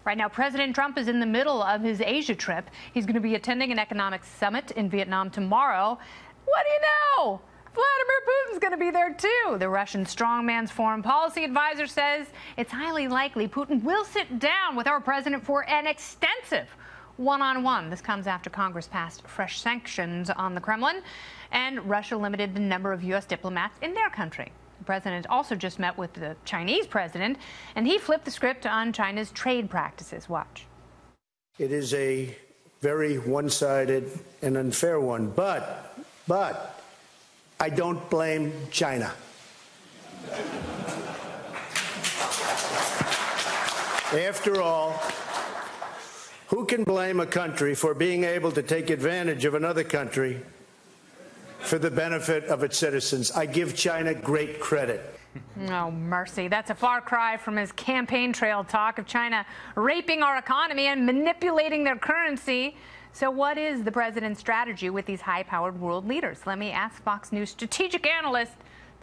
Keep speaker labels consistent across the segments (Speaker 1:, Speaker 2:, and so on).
Speaker 1: Right now, President Trump is in the middle of his Asia trip. He's going to be attending an economic summit in Vietnam tomorrow. What do you know? Vladimir Putin's going to be there, too. The Russian strongman's foreign policy advisor says it's highly likely Putin will sit down with our president for an extensive one-on-one. This comes after Congress passed fresh sanctions on the Kremlin, and Russia limited the number of U.S. diplomats in their country. The president also just met with the Chinese president, and he flipped the script on China's trade practices. Watch.
Speaker 2: It is a very one-sided and unfair one, but I don't blame China. After all, who can blame a country for being able to take advantage of another country for the benefit of its citizens? I give China great credit.
Speaker 1: Oh, mercy. That's a far cry from his campaign trail talk of China raping our economy and manipulating their currency. So what is the president's strategy with these high-powered world leaders? Let me ask Fox News strategic analyst,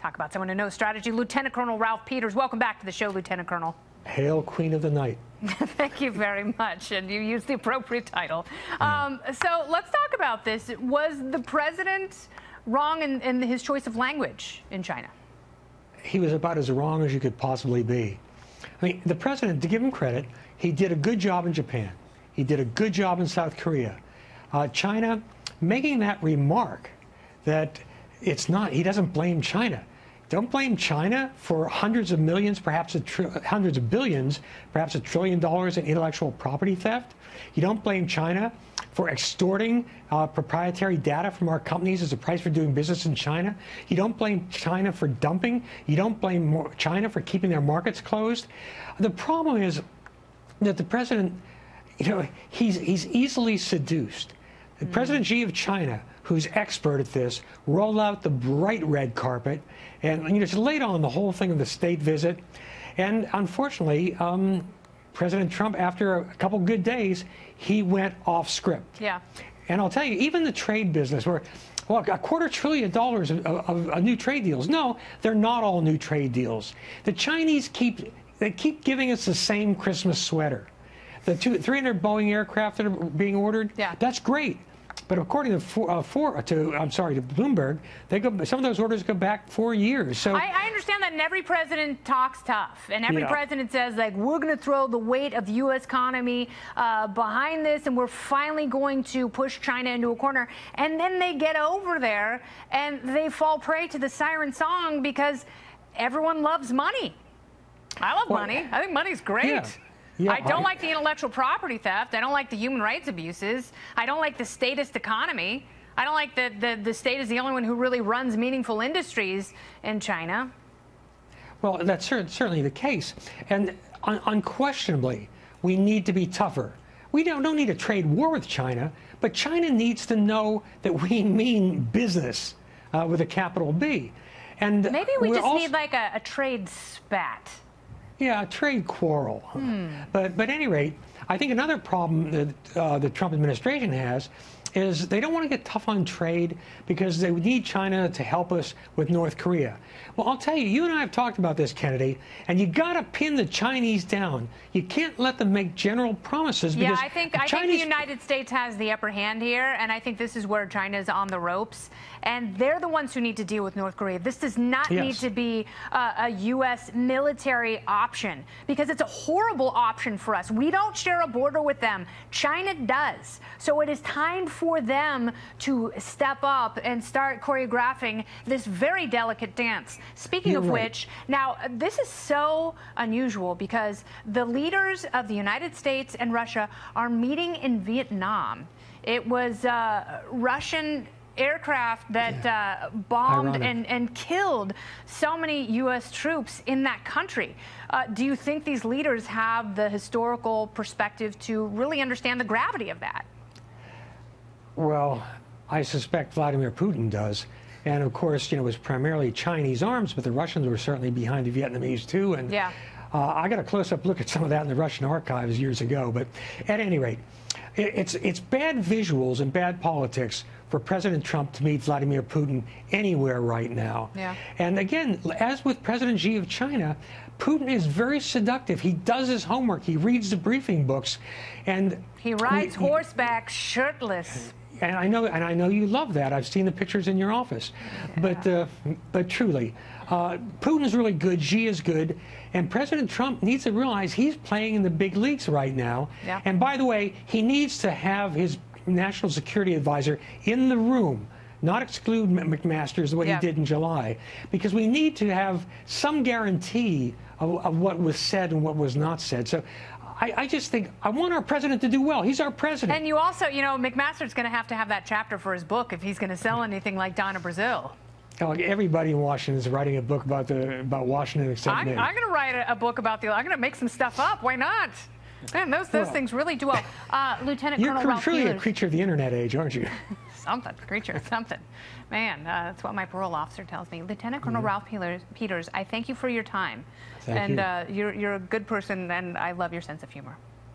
Speaker 1: talk about someone who knows strategy, Lieutenant Colonel Ralph Peters. Welcome back to the show, Lieutenant Colonel.
Speaker 3: Hail, Queen of the Night.
Speaker 1: Thank you very much, and you used the appropriate title. So let's talk about this. Was the president wrong in his choice of language in China?
Speaker 3: He was about as wrong as you could possibly be. I mean, the president, to give him credit, he did a good job in Japan. He did a good job in South Korea. China, making that remark that it's not, he doesn't blame China. Don't blame China for hundreds of millions, perhaps hundreds of billions, perhaps $1 trillion in intellectual property theft. You don't blame China for extorting proprietary data from our companies as a price for doing business in China. You don't blame China for dumping. You don't blame China for keeping their markets closed. The problem is that the president, you know, he's easily seduced. President Xi of China, who's expert at this, rolled out the bright red carpet and just laid on the whole thing of the state visit. And unfortunately, President Trump, after a couple good days, he went off script.
Speaker 1: Yeah.
Speaker 3: And I'll tell you, even the trade business, where, well, $250 billion of new trade deals. No, they're not all new trade deals. The Chinese keep giving us the same Christmas sweater. The 300 Boeing aircraft that are being ordered,
Speaker 1: yeah,
Speaker 3: that's great. But according to Bloomberg, some of those orders go back 4 years. So
Speaker 1: I understand that, and every president talks tough, and every president says, like, we're going to throw the weight of the U.S. economy behind this, and we're finally going to push China into a corner. And then they get over there, and they fall prey to the siren song because everyone loves money. I love money. I think money's great.
Speaker 3: Yeah. Yeah,
Speaker 1: I don't like the intellectual property theft. I don't like the human rights abuses. I don't like the statist economy. I don't like the state is the only one who really runs meaningful industries in China.
Speaker 3: Well, that's certainly the case. And unquestionably, we need to be tougher. We don't need a trade war with China, but China needs to know that we mean business with a capital B. And
Speaker 1: maybe we just need like a trade spat.
Speaker 3: Yeah, a trade quarrel. But at any rate, I think another problem that the Trump administration has is they don't want to get tough on trade because they need China to help us with North Korea. Well, I'll tell you, you and I have talked about this, Kennedy, and you got to pin the Chinese down. You can't let them make general promises. Because
Speaker 1: I think the United States has the upper hand here, and I think this is where China's on the ropes, and they're the ones who need to deal with North Korea. This does not need to be a U.S. military option because it's a horrible option for us. We don't share a border with them. China does. So it is time for them to step up and start choreographing this very delicate dance. Speaking of which, now this is so unusual because the leaders of the United States and Russia are meeting in Vietnam. It was Russian aircraft that bombed and killed so many U.S. troops in that country. Do you think these leaders have the historical perspective to really understand the gravity of that?
Speaker 3: Well, I suspect Vladimir Putin does. And of course, you know, it was primarily Chinese arms, but the Russians were certainly behind the Vietnamese too. And I got a close-up look at some of that in the Russian archives years ago. But at any rate, it's bad visuals and bad politics for President Trump to meet Vladimir Putin anywhere right now.
Speaker 1: Yeah.
Speaker 3: And again, as with President Xi of China, Putin is very seductive. He does his homework. He reads the briefing books, and
Speaker 1: he rides horseback shirtless.
Speaker 3: And I know you love that. I've seen the pictures in your office. Yeah. But truly, Putin is really good. Xi is good. And President Trump needs to realize he's playing in the big leagues right now.
Speaker 1: Yeah.
Speaker 3: And by the way, he needs to have his national security advisor in the room, not exclude McMaster the way he did in July, because we need to have some guarantee of what was said and what was not said. So I just think I want our president to do well. He's our president.
Speaker 1: And you also, you know, McMaster's going to have that chapter for his book if he's going to sell anything like Donna Brazile.
Speaker 3: Oh, everybody in Washington is writing a book about Washington except me.
Speaker 1: I'm going to write a book about I'm going to make some stuff up. Why not? Man, those things really do well. Lieutenant Colonel Ralph Peters.
Speaker 3: You're truly a creature of the internet age, aren't you?
Speaker 1: Something, creature, something. Man, that's what my parole officer tells me. Lieutenant Colonel Ralph Peters, I thank you for your time.
Speaker 3: Thank you.
Speaker 1: And you're a good person, and I love your sense of humor.